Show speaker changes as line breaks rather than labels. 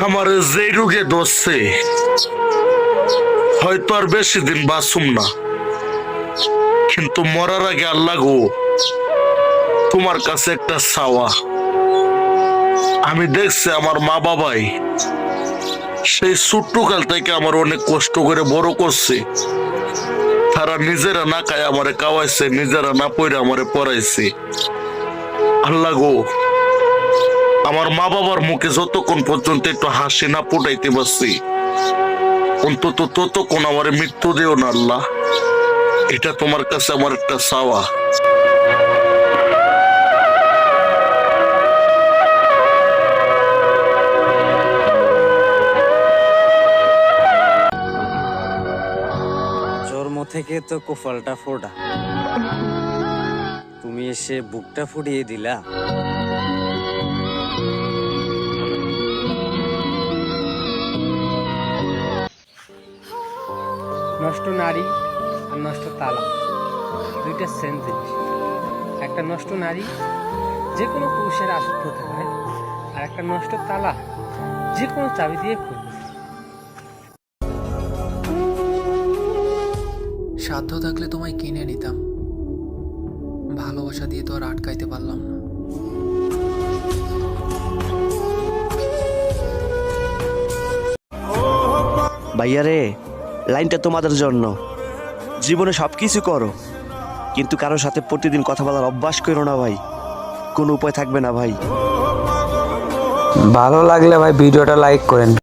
আমার যে রোগে ধরছে হয়তো আর বেশি দিন বাঁচুম না, কিন্তু মরার আগে আল্লাহ গো, তোমার কাছে একটা চাওয়া। আমি দেখছি আমার মা বাবাই সেই ছোট্ট কাল থেকে আমার অনেক কষ্ট করে বড় করছে। তারা নিজেরা না খায় আমারে খাওয়াইছে, নিজেরা না পড়ে আমারে পড়াইছে। আল্লাহ গো, আমার মা বাবার মুখে যতক্ষণ পর্যন্ত একটু হাসি না ফুটাইতে পারছি, অন্তত ততক্ষণ আমার মৃত্যু দিও না আল্লাহ। এটা তোমার কাছে আমার একটা চাওয়া।
জন্ম থেকে তো কপালটা ফোটা, তুমি এসে বুকটা ফুটিয়ে দিলা।
নষ্ট নারী আর নষ্ট তালা দুইটা সেম জিনিস। একটা নষ্ট নারী যে কোনো পুরুষের আসক্ত হতে পারে, আর একটা নষ্ট তালা যে কোনো চাবি দিয়ে খুলবে।
সাধ্য থাকলে তোমায় কিনে নিতাম, ভালোবাসা দিয়ে তো আর আটকাইতে পারলাম না।
ভাইয়া রে, লাইনটা তোমাদের জন্য। জীবনে সব কিছু করো, কিন্তু কারোর সাথে প্রতিদিন কথা বলার অভ্যাস করো না ভাই, কোনো উপায় থাকবে না ভাই।
ভালো লাগলে ভাই ভিডিওটা লাইক করেন।